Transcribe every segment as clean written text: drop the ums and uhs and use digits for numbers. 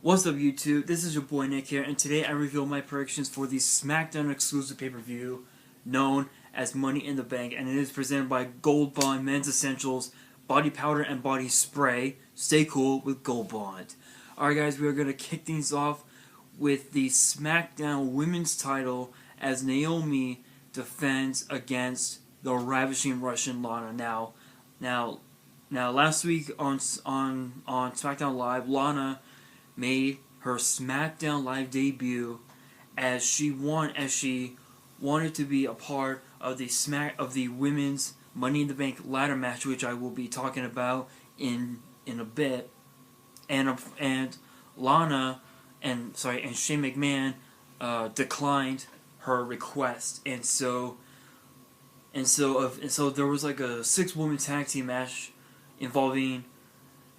What's up, YouTube? This is your boy Nick here, and today I reveal my predictions for the SmackDown exclusive pay-per-view known as Money in the Bank, and it is presented by GoldBond Men's Essentials Body Powder and Body Spray. Stay cool with GoldBond. Alright guys, we are going to kick things off with the SmackDown Women's title as Naomi defends against the ravishing Russian Lana. Now, last week on SmackDown Live, Lana made her SmackDown Live debut as she wanted to be a part of the women's Money in the Bank ladder match, which I will be talking about in a bit. And Lana and Shane McMahon declined her request, and so there was like a 6-woman tag team match involving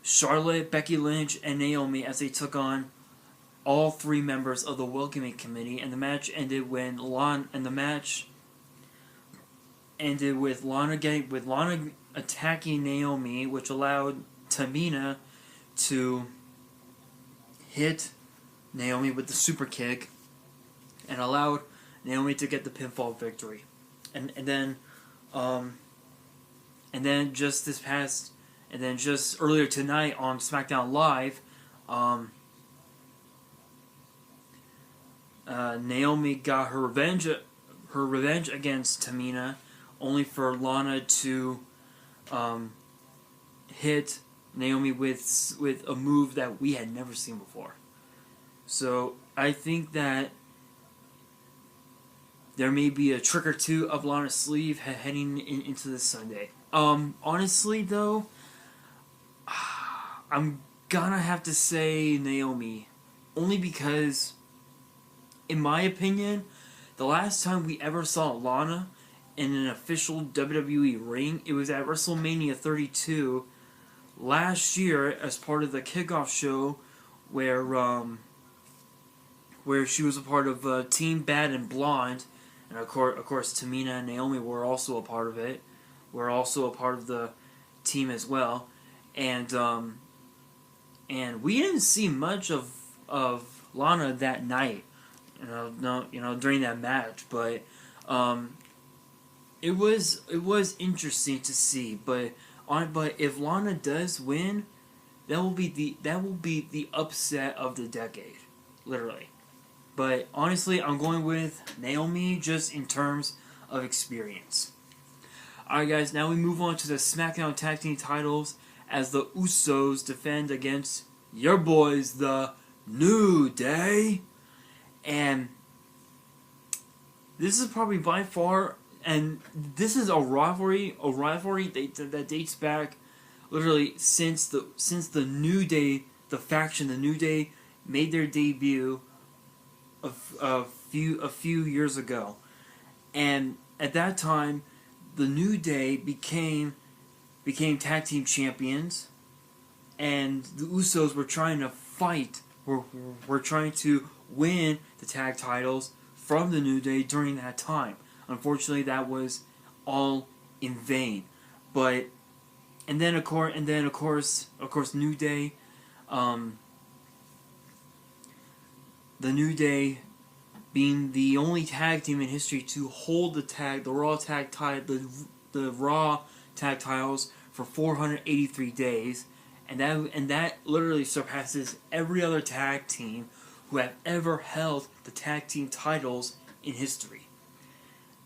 Charlotte, Becky Lynch, and Naomi as they took on all 3 members of the Welcoming Committee, and the match ended with Lana attacking Naomi, which allowed Tamina to hit Naomi with the super kick and allowed Naomi to get the pinfall victory. And then just earlier tonight on SmackDown Live, Naomi got her revenge against Tamina, only for Lana to hit Naomi with a move that we had never seen before. So I think that there may be a trick or two up Lana's sleeve heading into this Sunday. Honestly though, I'm gonna have to say Naomi, only because, in my opinion, the last time we ever saw Lana in an official WWE ring, it was at WrestleMania 32 last year as part of the kickoff show where she was a part of Team Bad and Blonde, and of course Tamina and Naomi were also a part of it. Were also a part of the team as well, and we didn't see much of Lana that night, during that match, but it was interesting to see. But if Lana does win, that will be the upset of the decade, literally. But honestly, I'm going with Naomi just in terms of experience. Alright guys, now we move on to the SmackDown Tag Team titles as the Usos defend against your boys, the New Day. And this is probably by far, and this is a rivalry that dates back literally since the New Day, the faction, the New Day made their debut a few years ago. And at that time, the New Day became tag team champions, and the Usos were trying to fight, were trying to win the tag titles from the New Day during that time. Unfortunately, that was all in vain. But and then of course, New Day, the New Day being the only tag team in history to hold the Raw tag titles for 483 days, and that literally surpasses every other tag team who have ever held the tag team titles in history,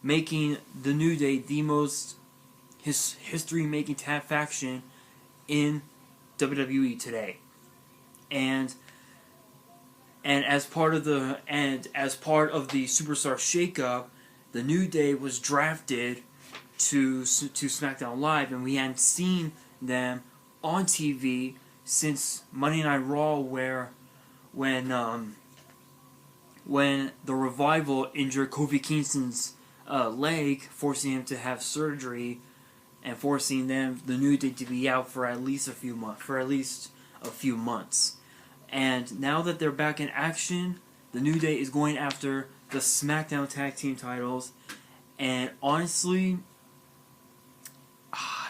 making the New Day the most history-making tag faction in WWE today. And as part of the Superstar shakeup, the New Day was drafted to SmackDown Live, and we hadn't seen them on TV since Monday Night Raw, when the Revival injured Kofi Kingston's leg, forcing him to have surgery, and forcing the New Day to be out for at least a few months. And now that they're back in action, the New Day is going after the SmackDown Tag Team titles. And honestly,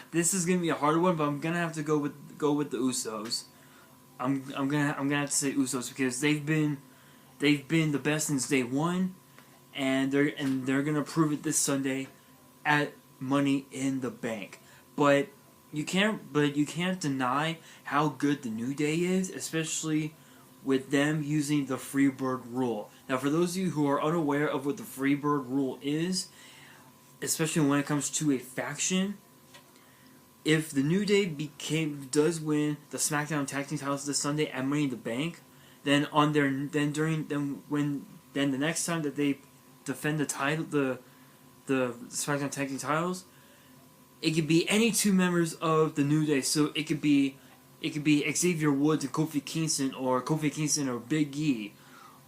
this is gonna be a hard one, but I'm gonna have to go with the Usos. I'm gonna have to say Usos because they've been the best since day one, and they're gonna prove it this Sunday at Money in the Bank. But you can't deny how good the New Day is, especially with them using the Freebird rule. Now, for those of you who are unaware of what the Freebird rule is, especially when it comes to a faction, if the New Day does win the SmackDown Tag Team titles this Sunday at Money in the Bank, then the next time that they defend the title, the SmackDown Tag Team titles, it could be any two members of the New Day. So it could be Xavier Woods and Kofi Kingston, or Kofi Kingston or Big E,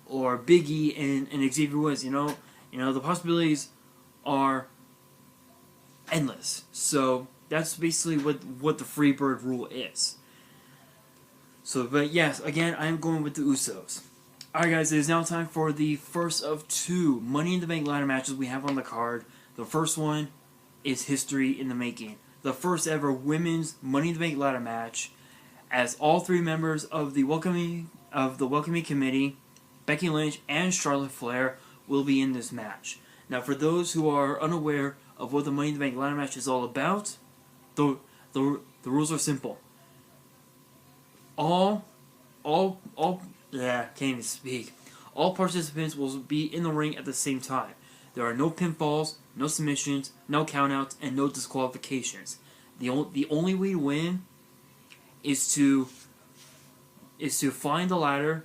or Big E and Xavier Woods. You know the possibilities are endless. So that's basically what the Freebird rule is. So, but yes, again, I am going with the Usos. Alright guys, it is now time for the first of two Money in the Bank ladder matches we have on the card. The first one is history in the making. The first ever women's Money in the Bank ladder match, as all three members of the welcoming committee, Becky Lynch and Charlotte Flair, will be in this match. Now, for those who are unaware of what the Money in the Bank ladder match is all about, the rules are simple. Can't even speak. All participants will be in the ring at the same time. There are no pinfalls, no submissions, no countouts, and no disqualifications. The only way to win is to find the ladder,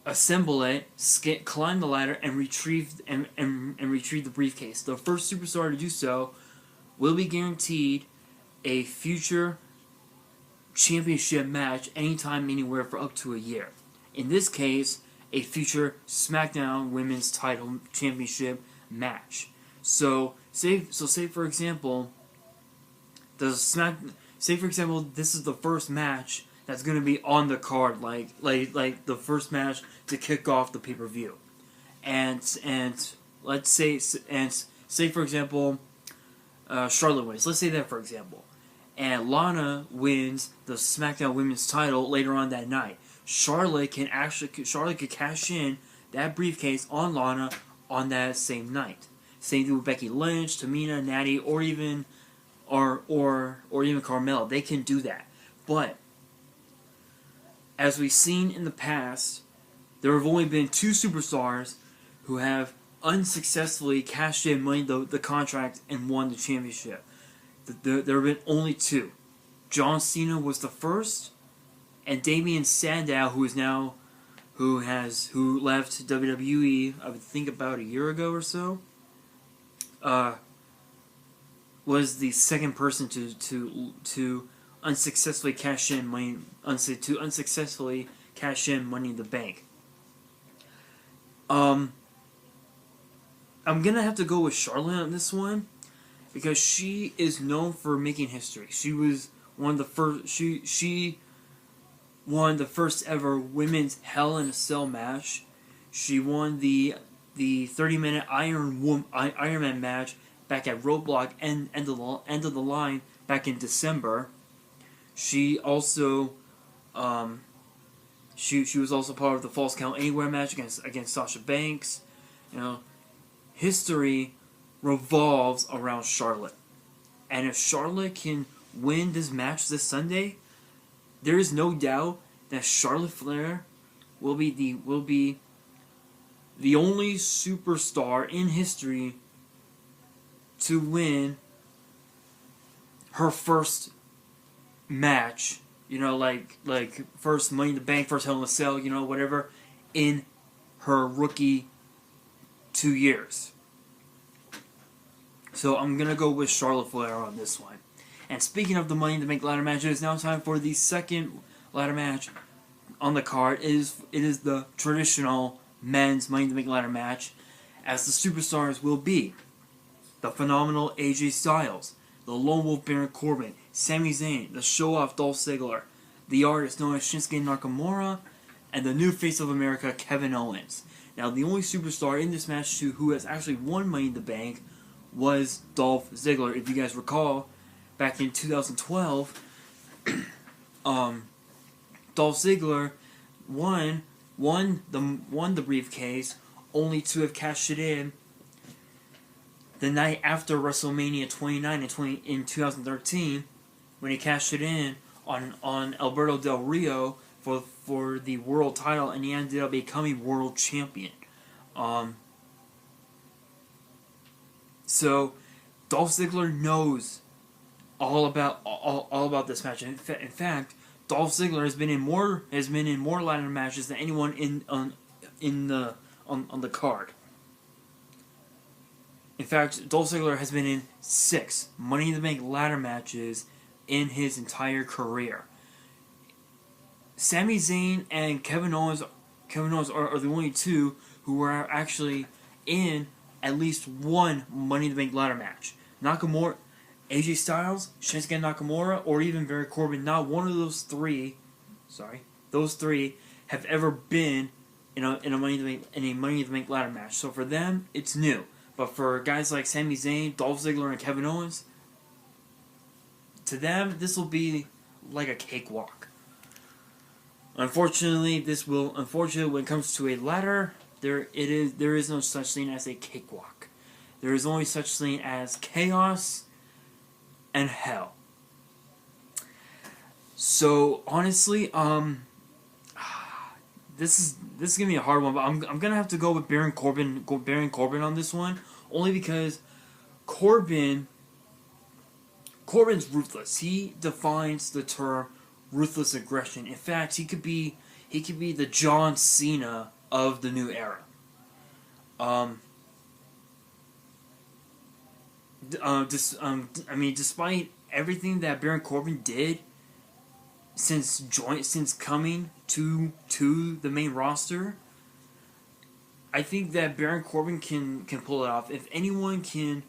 assemble it, climb the ladder, and retrieve the briefcase. The first superstar to do so will be guaranteed a future championship match anytime, anywhere for up to a year. In this case, a future SmackDown Women's Title Championship match. So say for example, this is the first match that's going to be on the card, like the first match to kick off the pay-per-view. And let's say for example, Charlotte wins. Let's say that for example. And Lana wins the SmackDown Women's title later on that night. Charlotte could cash in that briefcase on Lana on that same night. Same thing with Becky Lynch, Tamina, Natty, or even Carmella. They can do that. But as we've seen in the past, there have only been two superstars who have unsuccessfully cashed in the contract and won the championship. There have been only two. John Cena was the first, and Damien Sandow, who left WWE, I would think about a year ago or so, was the second person to unsuccessfully cash in Money in the Bank. I'm gonna have to go with Charlotte on this one, because she is known for making history. She was one of the first. She won the first ever women's Hell in a Cell match. She won the 30-minute Iron Man match back at Roadblock and end of the line back in December. She also she was also part of the Falls Count Anywhere match against Sasha Banks. History revolves around Charlotte. And if Charlotte can win this match this Sunday, there is no doubt that Charlotte Flair will be the only superstar in history to win her first match, like first Money in the Bank, first Hell in a Cell, whatever, in her rookie 2 years. So I'm going to go with Charlotte Flair on this one. And speaking of the Money in the Bank ladder match, it is now time for the second ladder match on the card. It is the traditional men's Money in the Bank ladder match, as the superstars will be the phenomenal AJ Styles, the Lone Wolf Baron Corbin, Sami Zayn, the show-off Dolph Ziggler, the artist known as Shinsuke Nakamura, and the new face of America, Kevin Owens. Now, the only superstar in this match who has actually won Money in the Bank was Dolph Ziggler. If you guys recall, back in 2012, Dolph Ziggler won the briefcase, only to have cashed it in the night after WrestleMania 29 in 2013, when he cashed it in on Alberto Del Rio for the world title, and he ended up becoming world champion. So Dolph Ziggler knows all about this match. In fact, Dolph Ziggler has been in more ladder matches than anyone on the card. In fact, Dolph Ziggler has been in 6 Money in the Bank ladder matches in his entire career. Sami Zayn and Kevin Owens are the only 2 who are actually in at least 1 Money in the Bank ladder match. Nakamura, AJ Styles, Shinsuke Nakamura, or even Baron Corbin, not one of those 3, those 3 have ever been in a Money in the Bank ladder match. So for them, it's new. But for guys like Sami Zayn, Dolph Ziggler, and Kevin Owens, to them, this will be like a cakewalk. Unfortunately, when it comes to a ladder, there is no such thing as a cakewalk. There is only such thing as chaos and hell. So honestly, this is gonna be a hard one, but I'm gonna have to go with Baron Corbin on this one, only because Corbin's ruthless. He defines the term ruthless aggression. In fact, he could be the John Cena of the new era. Despite everything that Baron Corbin did since coming to the main roster, I think that Baron Corbin can pull it off. If anyone can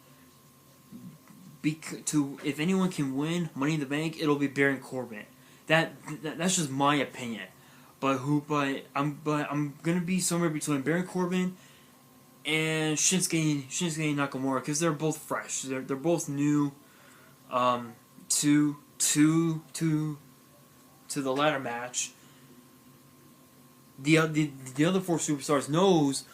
win Money in the Bank, it'll be Baron Corbin. That's just my opinion. But I'm gonna be somewhere between Baron Corbin and Shinsuke Nakamura, because they're both fresh. They're both new to the ladder match. The other 4 superstars knows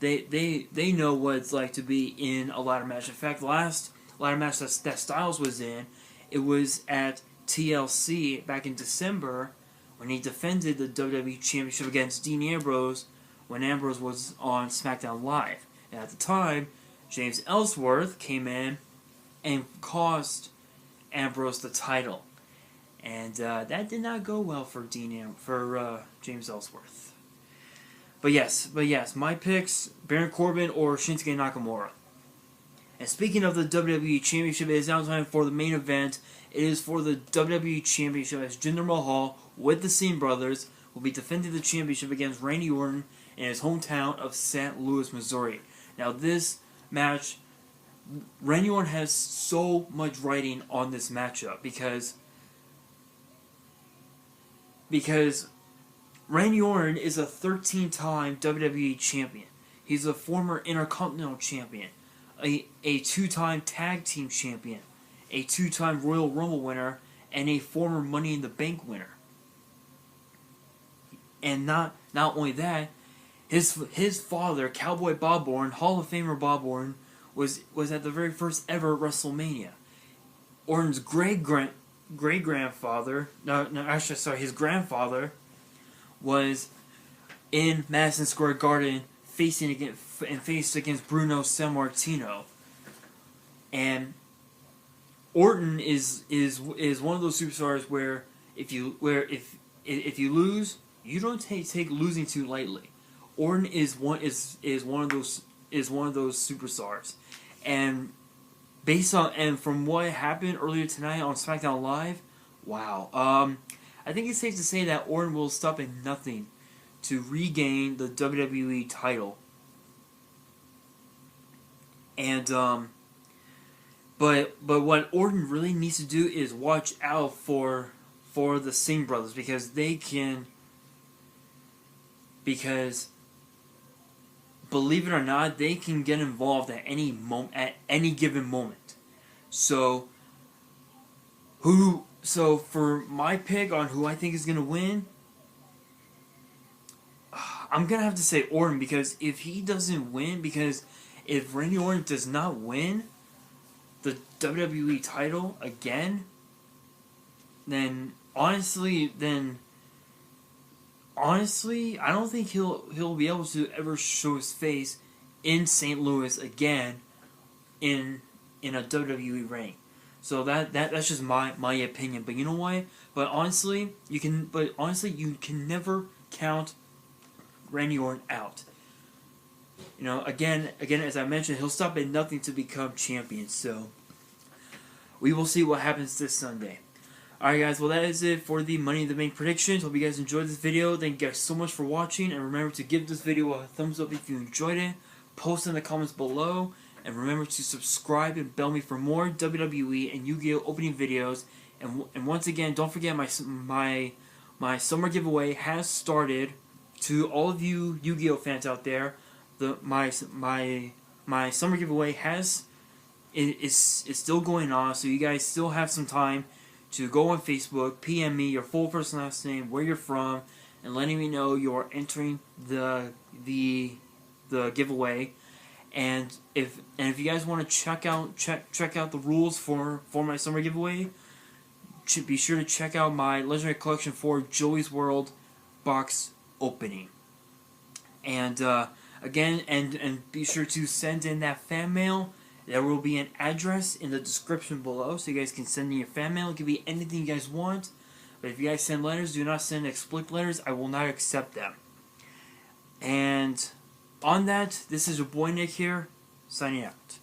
they know what it's like to be in a ladder match. In fact, the last ladder match that Styles was in, it was at TLC back in December, when he defended the WWE Championship against Dean Ambrose when Ambrose was on SmackDown Live. And at the time, James Ellsworth came in and cost Ambrose the title. And that did not go well for James Ellsworth. But yes, my picks: Baron Corbin or Shinsuke Nakamura. And speaking of the WWE Championship, it is now time for the main event. It is for the WWE Championship, as Jinder Mahal with the Singh brothers will be defending the championship against Randy Orton in his hometown of St. Louis, Missouri. Now this match, Randy Orton has so much writing on this matchup because Randy Orton is a 13-time WWE champion. He's a former Intercontinental champion, a 2-time tag team champion, a 2-time Royal Rumble winner, and a former Money in the Bank winner. And not only that, his father, Cowboy Bob Orton, Hall of Famer Bob Orton, was at the very first ever WrestleMania. Orton's great-grandfather, his grandfather, was in Madison Square Garden faced against Bruno Sammartino. And Orton is one of those superstars where if you lose, you don't take losing too lightly. Orton is one of those superstars, and from what happened earlier tonight on SmackDown Live, wow. I think it's safe to say that Orton will stop at nothing to regain the WWE title. And but what Orton really needs to do is watch out for the Singh brothers, because believe it or not, they can get involved at any given moment. So So for my pick on who I think is gonna win, I'm gonna have to say Orton, because if he doesn't win, because if Randy Orton does not win the WWE title again, then honestly, I don't think he'll be able to ever show his face in St. Louis again in a WWE ring. So that's just my opinion. But you know what? But honestly, you can never count Randy Orton out. You know, again, as I mentioned, he'll stop at nothing to become champion. So we will see what happens this Sunday. Alright guys, well that is it for the Money in the Bank predictions. Hope you guys enjoyed this video. Thank you guys so much for watching, and remember to give this video a thumbs up if you enjoyed it. Post in the comments below, and remember to subscribe and bell me for more WWE and YuGiOh opening videos. And once again, don't forget my summer giveaway has started. To all of you YuGiOh fans out there, my summer giveaway is still going on, so you guys still have some time to go on Facebook, PM me your full first and last name, where you're from, and letting me know you're entering the giveaway. And if you guys want to check out the rules for my summer giveaway, be sure to check out my Legendary Collection 4 Joey's World box opening. And again, and be sure to send in that fan mail. There will be an address in the description below, so you guys can send in your fan mail. It can be anything you guys want. But if you guys send letters, do not send explict letters. I will not accept them. And on that, this is your boy Nick here, signing out.